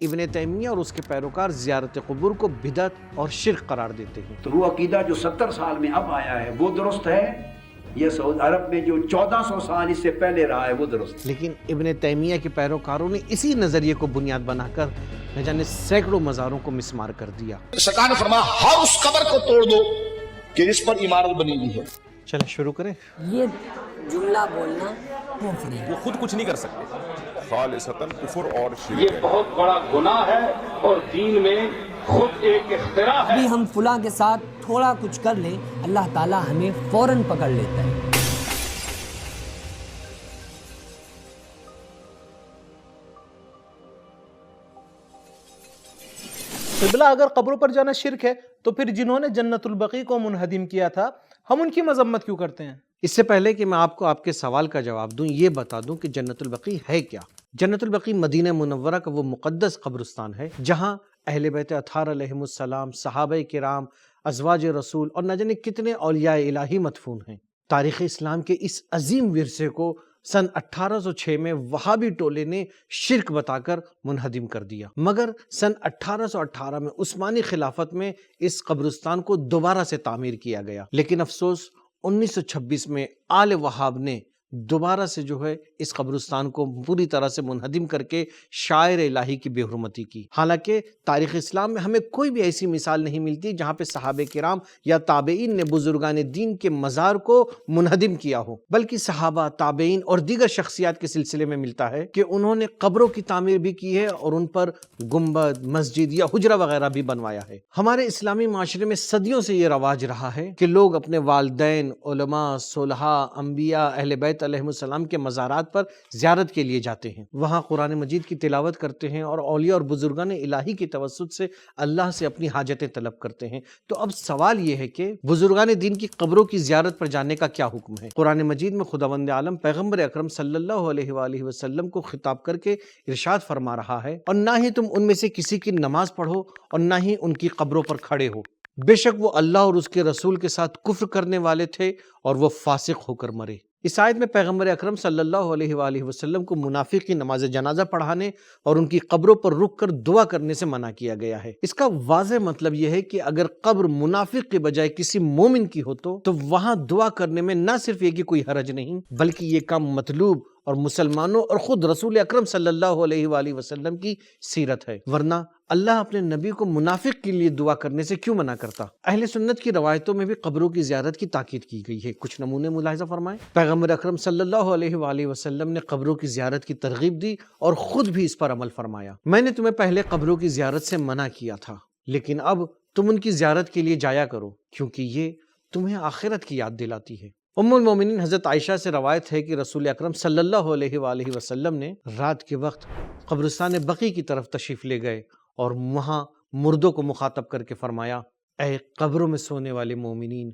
ابن تیمیہ اور اس کے پیروکار زیارت قبور کو بدعت اور شرک قرار دیتے ہیں۔ تو وہ عقیدہ جو 70 سال میں اب آیا ہے وہ درست ہے، یہ سعودی عرب میں جو 1400 سال اس سے پہلے رہا ہے وہ درست ہے۔ لیکن ابن تیمیہ کے پیروکاروں نے اسی نظریے کو بنیاد بنا کر نہ جانے سینکڑوں مزاروں کو مسمار کر دیا۔ سرکار نے فرمایا ہر اس قبر کو توڑ دو کہ اس پر عمارت بنی ہوئی ہے۔ چلیں شروع کریں۔ یہ جملہ بولنا کفر ہے۔ وہ خود کچھ نہیں کر سکتے، خالصتاً کفر اور شرک یہ ہے۔ بہت بڑا گناہ ہے اور دین میں خود ایک اختراع ہے۔ ابھی ہم فلاں کے ساتھ تھوڑا کچھ کر لیں، اللہ تعالیٰ ہمیں فوراً پکڑ لیتا ہے۔ قبلہ اگر قبروں پر جانا شرک ہے تو پھر جنہوں نے جنت البقیع کو منہدم کیا تھا ہم ان کی مذمت کیوں کرتے ہیں؟ اس سے پہلے کہ میں آپ کو آپ کے سوال کا جواب دوں، یہ بتا دوں کہ جنت البقیع ہے کیا۔ جنت البقیع مدینہ منورہ کا وہ مقدس قبرستان ہے جہاں اہل بیت اطہار علیہم السلام، صحابہ کرام، ازواج رسول اور نہ جانے کتنے اولیاء الہی مدفون ہیں۔ تاریخ اسلام کے اس عظیم ورثے کو سن 1806 میں وہابی ٹولے نے شرک بتا کر منہدم کر دیا، مگر سن 1818 میں عثمانی خلافت میں اس قبرستان کو دوبارہ سے تعمیر کیا گیا۔ لیکن افسوس 1926 میں آل وہاب نے دوبارہ سے جو ہے اس قبرستان کو پوری طرح سے منہدم کر کے شاعر الہی کی بے حرمتی کی۔ حالانکہ تاریخ اسلام میں ہمیں کوئی بھی ایسی مثال نہیں ملتی جہاں پہ صحابہ کرام یا تابعین نے بزرگان دین کے مزار کو منہدم کیا ہو، بلکہ صحابہ، تابعین اور دیگر شخصیات کے سلسلے میں ملتا ہے کہ انہوں نے قبروں کی تعمیر بھی کی ہے اور ان پر گنبد، مسجد یا حجرہ وغیرہ بھی بنوایا ہے۔ ہمارے اسلامی معاشرے میں صدیوں سے یہ رواج رہا ہے کہ لوگ اپنے والدین، علماء، صلحاء، انبیاء، اہل بیت علیہم السلام کے مزارات پر زیارت کے لیے جاتے ہیں، وہاں قرآن مجید کی تلاوت کرتے ہیں اور اولیاء اور بزرگان الہی کی توسط سے اللہ سے اپنی حاجتیں طلب کرتے ہیں۔ تو اب سوال یہ ہے کہ بزرگان دین کی قبروں کی زیارت پر جانے کا کیا حکم ہے؟ قرآن مجید میں خداوند عالم پیغمبر اکرم صلی اللہ علیہ وآلہ وسلم کو خطاب کر کے ارشاد فرما رہا ہے، اور نہ ہی تم ان میں سے کسی کی نماز پڑھو اور نہ ہی ان کی قبروں پر کھڑے ہو، بے شک وہ اللہ اور اس کے رسول کے ساتھ کفر کرنے والے تھے اور وہ فاسق ہو کر مرے۔ اس آیت میں پیغمبر اکرم صلی اللہ علیہ وآلہ وسلم کو منافق کی نماز جنازہ پڑھانے اور ان کی قبروں پر رک کر دعا کرنے سے منع کیا گیا ہے۔ اس کا واضح مطلب یہ ہے کہ اگر قبر منافق کے بجائے کسی مومن کی ہو تو وہاں دعا کرنے میں نہ صرف یہ کہ کوئی حرج نہیں، بلکہ یہ کام مطلوب اور مسلمانوں اور خود رسول اکرم صلی اللہ علیہ وآلہ وسلم کی سیرت ہے، ورنہ اللہ اپنے نبی کو منافق کے لیے دعا کرنے سے کیوں منع کرتا؟ اہل سنت کی روایتوں میں بھی قبروں کی زیارت کی تاکید کی گئی ہے، کچھ نمونے ملاحظہ فرمائیں۔ پیغمبر اکرم صلی اللہ علیہ وآلہ وسلم نے قبروں کی زیارت کی ترغیب دی اور خود بھی اس پر عمل فرمایا۔ میں نے تمہیں پہلے قبروں کی زیارت سے منع کیا تھا، لیکن اب تم ان کی زیارت کے لیے جایا کرو کیونکہ یہ تمہیں آخرت کی یاد دلاتی ہے۔ ام المومنین حضرت عائشہ سے روایت ہے کہ رسول اکرم صلی اللہ علیہ وآلہ وسلم نے رات کے وقت قبرستان بقیع کی طرف تشریف لے گئے اور وہاں مردوں کو مخاطب کر کے فرمایا، اے قبروں میں سونے والے مومنین،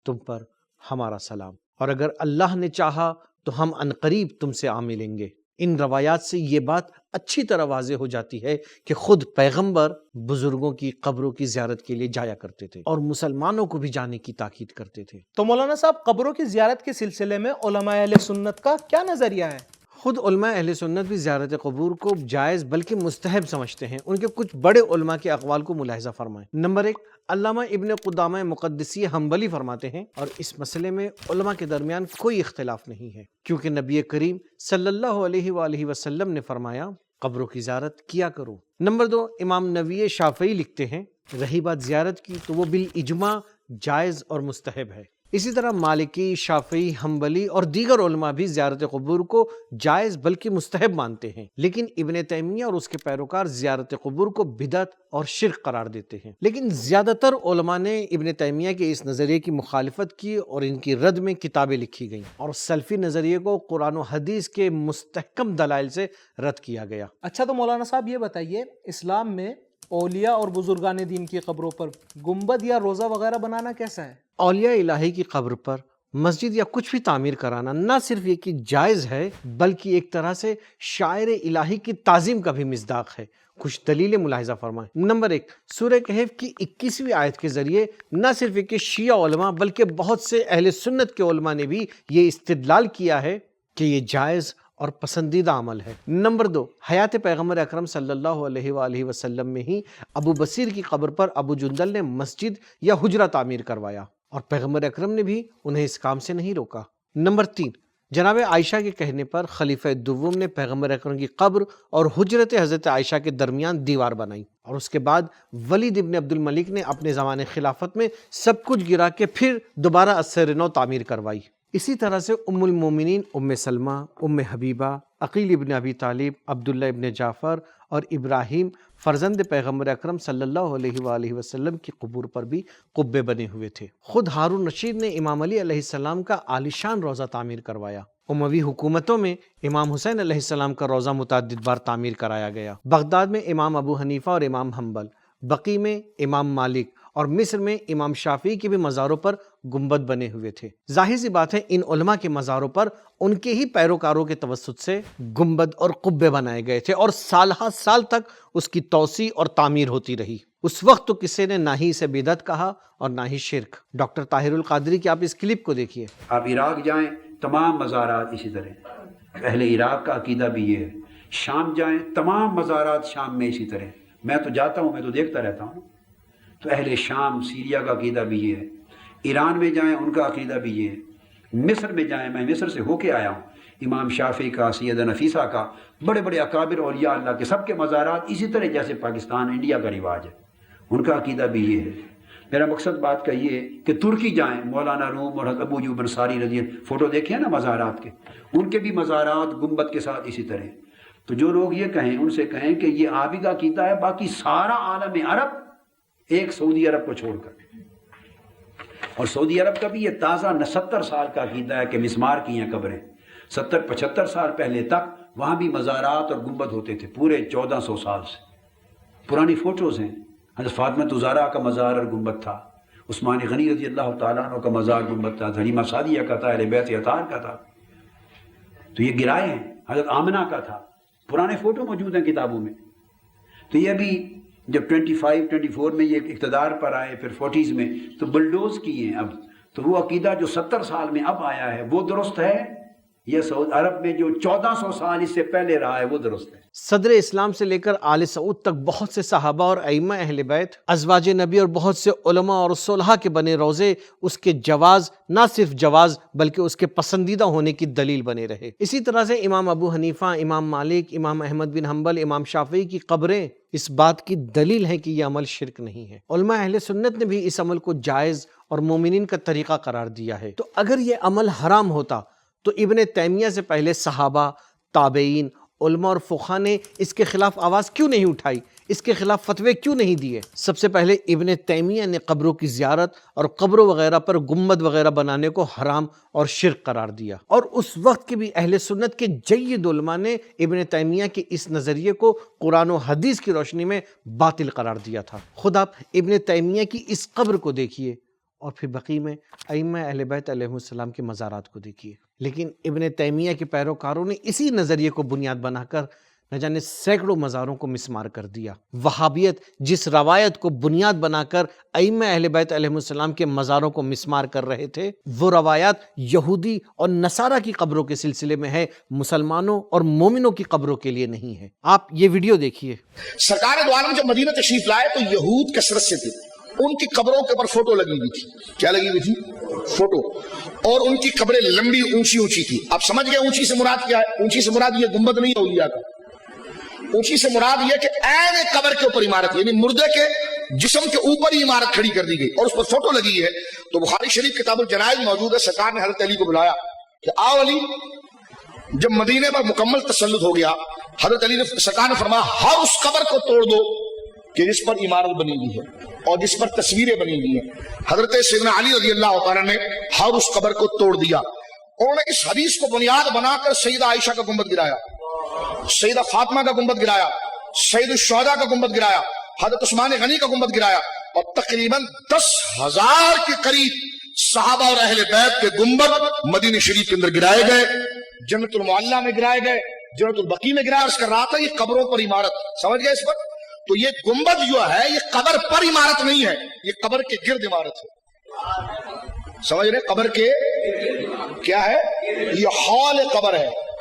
تم پر ہمارا سلام، اور اگر اللہ نے چاہا تو ہم عنقریب تم سے آ ملیں گے۔ ان روایات سے یہ بات اچھی طرح واضح ہو جاتی ہے کہ خود پیغمبر بزرگوں کی قبروں کی زیارت کے لیے جایا کرتے تھے اور مسلمانوں کو بھی جانے کی تاکید کرتے تھے۔ تو مولانا صاحب، قبروں کی زیارت کے سلسلے میں علماء اہل سنت کا کیا نظریہ ہے؟ خود علماء اہل سنت بھی زیارت قبور کو جائز بلکہ مستحب سمجھتے ہیں۔ ان کے کچھ بڑے علماء کے اقوال کو ملاحظہ فرمائیں۔ نمبر 1، علامہ ابن قدامہ مقدسی حنبلی فرماتے ہیں، اور اس مسئلے میں علماء کے درمیان کوئی اختلاف نہیں ہے، کیونکہ نبی کریم صلی اللہ علیہ وآلہ وسلم نے فرمایا قبروں کی زیارت کیا کرو۔ نمبر 2، امام نووی شافعی لکھتے ہیں، رہی بات زیارت کی تو وہ بالاجماع جائز اور مستحب ہے۔ اسی طرح مالکی، شافعی، حنبلی اور دیگر علماء بھی زیارت قبور کو جائز بلکہ مستحب مانتے ہیں، لیکن ابن تیمیہ اور اس کے پیروکار زیارت قبور کو بدعت اور شرک قرار دیتے ہیں۔ لیکن زیادہ تر علماء نے ابن تیمیہ کے اس نظریے کی مخالفت کی اور ان کی رد میں کتابیں لکھی گئیں، اور سلفی نظریے کو قرآن و حدیث کے مستحکم دلائل سے رد کیا گیا۔ اچھا، تو مولانا صاحب یہ بتائیے، اسلام میں اولیاء اور بزرگان دین کی قبروں پر گنبد یا روزہ وغیرہ بنانا کیسا ہے؟ اولیاء الہی کی قبر پر مسجد یا کچھ بھی تعمیر کرانا نہ صرف یہ کہ جائز ہے بلکہ ایک طرح سے شاعر الہی کی تعظیم کا بھی مصداق ہے۔ کچھ دلیلیں ملاحظہ فرمائیں۔ نمبر 1، سورہ کہف کی 21ویں آیت کے ذریعے نہ صرف یہ کہ شیعہ علماء بلکہ بہت سے اہل سنت کے علماء نے بھی یہ استدلال کیا ہے کہ یہ جائز اور پسندیدہ عمل ہے۔ نمبر 2، حیات پیغمبر اکرم صلی اللہ علیہ وآلہ وسلم میں ہی ابو بصیر کی قبر پر ابو جندل نے مسجد یا حجرہ تعمیر کروایا اور پیغمبر اکرم نے بھی انہیں اس کام سے نہیں روکا۔ نمبر 3، جناب عائشہ کے کہنے پر خلیفہ دوم نے پیغمبر اکرم کی قبر اور حجرت حضرت عائشہ کے درمیان دیوار بنائی اور اس کے بعد ولید ابن عبد الملک نے اپنے زمان خلافت میں سب کچھ گرا کے پھر دوبارہ ازسر نو تعمیر کروائی۔ اسی طرح سے ام المومنین ام سلمہ، ام حبیبہ، عقیل ابن ابی طالب، عبداللہ ابن جعفر اور ابراہیم فرزند پیغمبر اکرم صلی اللہ علیہ وآلہ وسلم کی قبور پر بھی قبے بنے ہوئے تھے۔ خود ہارون رشید نے امام علی علیہ السلام کا عالیشان روضہ تعمیر کروایا۔ اموی حکومتوں میں امام حسین علیہ السلام کا روضہ متعدد بار تعمیر کرایا گیا۔ بغداد میں امام ابو حنیفہ اور امام حنبل، بقی میں امام مالک اور مصر میں امام شافعی کے بھی مزاروں پر گنبد بنے ہوئے تھے۔ ظاہر سی بات ہے ان علماء کے مزاروں پر ان کے ہی پیروکاروں کے توسط سے گنبد اور قبے بنائے گئے تھے اور سالہ سال تک اس کی توسیع اور تعمیر ہوتی رہی۔ اس وقت تو کسی نے نہ ہی اسے بدعت کہا اور نہ ہی شرک۔ ڈاکٹر طاہر القادری کی آپ اس کلپ کو دیکھیے۔ آپ عراق جائیں تمام مزارات اسی طرح، اہل عراق کا عقیدہ بھی یہ ہے۔ شام جائیں تمام مزارات شام میں اسی طرح، میں تو جاتا ہوں، میں تو دیکھتا رہتا ہوں، تو اہل شام سیریا کا عقیدہ بھی یہ ہے۔ ایران میں جائیں ان کا عقیدہ بھی یہ ہے۔ مصر میں جائیں، میں مصر سے ہو کے آیا ہوں، امام شافعی کا، سیدہ نفیسہ کا، بڑے بڑے اکابر اولیاء اللہ کے سب کے مزارات اسی طرح جیسے پاکستان انڈیا کا رواج ہے، ان کا عقیدہ بھی یہ ہے۔ میرا مقصد بات کا یہ ہے کہ ترکی جائیں، مولانا روم اور حضرت ابو ایوب انصاری رضی اللہ، فوٹو دیکھیں نا مزارات کے، ان کے بھی مزارات گنبد کے ساتھ اسی طرح۔ تو جو لوگ یہ کہیں ان سے کہیں کہ یہ آپ ہی کا عقیدہ ہے، باقی سارا عالم عرب ایک سعودی عرب کو چھوڑ کر، اور سعودی عرب کا بھی یہ تازہ 70 سال کا عقیدہ ہے کہ مسمار کی ہیں قبریں۔ 70-75 سال پہلے تک وہاں بھی مزارات اور گنبد ہوتے تھے، پورے 1400 سال سے پرانی فوٹوز ہیں۔ حضرت فاطمہ الزہرا کا مزار اور گنبد تھا، عثمان غنی رضی اللہ تعالیٰ عنہ کا مزار گنبد تھا، حلیمہ سعدیہ کا تھا، اہل بیت اطہار کا تھا، تو یہ گرائے ہیں۔ حضرت آمنہ کا تھا، پرانے فوٹو موجود ہیں کتابوں میں۔ تو یہ بھی جب 25-24 میں یہ اقتدار پر آئے، پھر 40s میں تو بلڈوز کیے ہیں اب، تو وہ عقیدہ جو 70 سال میں اب آیا ہے وہ درست ہے، یہ سعود عرب میں جو 1400 سال اس سے پہلے رہا ہے وہ درست ہے۔ صدر اسلام سے لے کر آل سعود تک بہت سے صحابہ اور ائمہ اہل بیت، ازواج نبی اور بہت سے علماء اور صلحاء کے بنے روضے اس کے جواز، نہ صرف جواز بلکہ اس کے پسندیدہ ہونے کی دلیل بنے رہے۔ اسی طرح سے امام ابو حنیفہ، امام مالک، امام احمد بن حنبل، امام شافعی کی قبریں اس بات کی دلیل ہیں کہ یہ عمل شرک نہیں ہے۔ علماء اہل سنت نے بھی اس عمل کو جائز اور مومنین کا طریقہ قرار دیا ہے۔ تو اگر یہ عمل حرام ہوتا تو ابن تیمیہ سے پہلے صحابہ، تابعین، علماء اور فقہاء نے اس کے خلاف آواز کیوں نہیں اٹھائی، اس کے خلاف فتوے کیوں نہیں دیے؟ سب سے پہلے ابن تیمیہ نے قبروں کی زیارت اور قبروں وغیرہ پر گنبد وغیرہ بنانے کو حرام اور شرک قرار دیا، اور اس وقت کے بھی اہل سنت کے جید علماء نے ابن تیمیہ کے اس نظریے کو قرآن و حدیث کی روشنی میں باطل قرار دیا تھا۔ خود آپ ابن تیمیہ کی اس قبر کو دیکھیے اور پھر بقی میں ائمہ اہل بیت علیہ السلام کے مزارات کو دیکھیے۔ لیکن ابن تیمیہ کے پیروکاروں نے اسی نظریے کو بنیاد بنا کر نہ جانے سینکڑوں مزاروں کو مسمار کر دیا۔ وہابیت جس روایت کو بنیاد بنا کر ائمہ اہل بیت علیہ السلام کے مزاروں کو مسمار کر رہے تھے، وہ روایات یہودی اور نصارہ کی قبروں کے سلسلے میں ہے، مسلمانوں اور مومنوں کی قبروں کے لیے نہیں ہے۔ آپ یہ ویڈیو دیکھیے۔ سرکار دو عالم جب مدینہ تشریف لائے تو یہود کثرت سے تھے، ان کی قبروں کے اوپر فوٹو لگی ہوئی تھی۔ کیا لگی ہوئی تھی؟ فوٹو۔ اور ان کی قبریں لمبی اونچی اونچی تھی۔ آپ سمجھ گئے اونچی سے مراد کیا ہے؟ اونچی سے مراد یہ گنبد نہیں ہے اولیاء کا، اونچی سے مراد یہ کہ عین قبر کے اوپر عمارت، یعنی مردے کے جسم کے اوپر ہی عمارت کھڑی کر دی گئی اور اس پر فوٹو لگی ہے۔ تو بخاری شریف کتاب الجنائز موجود ہے، سرکار نے حضرت علی کو بلایا کہ آؤ علی۔ جب مدینے پر مکمل تسلط ہو گیا، حضرت علی نے، سرکار نے فرمایا ہر اس قبر کو توڑ دو کہ جس پر عمارت بنی ہوئی ہے اور جس پر تصویریں بنی ہوئی ہیں۔ حضرت سیدنا علی رضی اللہ تعالیٰ نے ہر اس قبر کو توڑ دیا۔ انہوں نے اس حدیث کو بنیاد بنا کر سیدہ عائشہ کا گنبد گرایا، سیدہ فاطمہ کا گنبد گرایا، سید الشہداء کا گنبد گرایا، حضرت عثمان غنی کا گنبد گرایا، اور تقریباً 10,000 کے قریب صحابہ اور اہل بیت کے گنبد مدینہ شریف کے اندر گرائے گئے، جنت المعلیٰ میں گرائے گئے، جنت البقیع میں گرایا۔ اس کا رہا تھا یہ قبروں پر عمارت، سمجھ گئے اس پر؟ تو یہ گنبد جو ہے یہ قبر پر عمارت نہیں ہے، یہ قبر کے گرد عمارت ہے۔ سمجھ رہے؟ قبر کے کیا ہے؟ یہ ہال قبر ہے،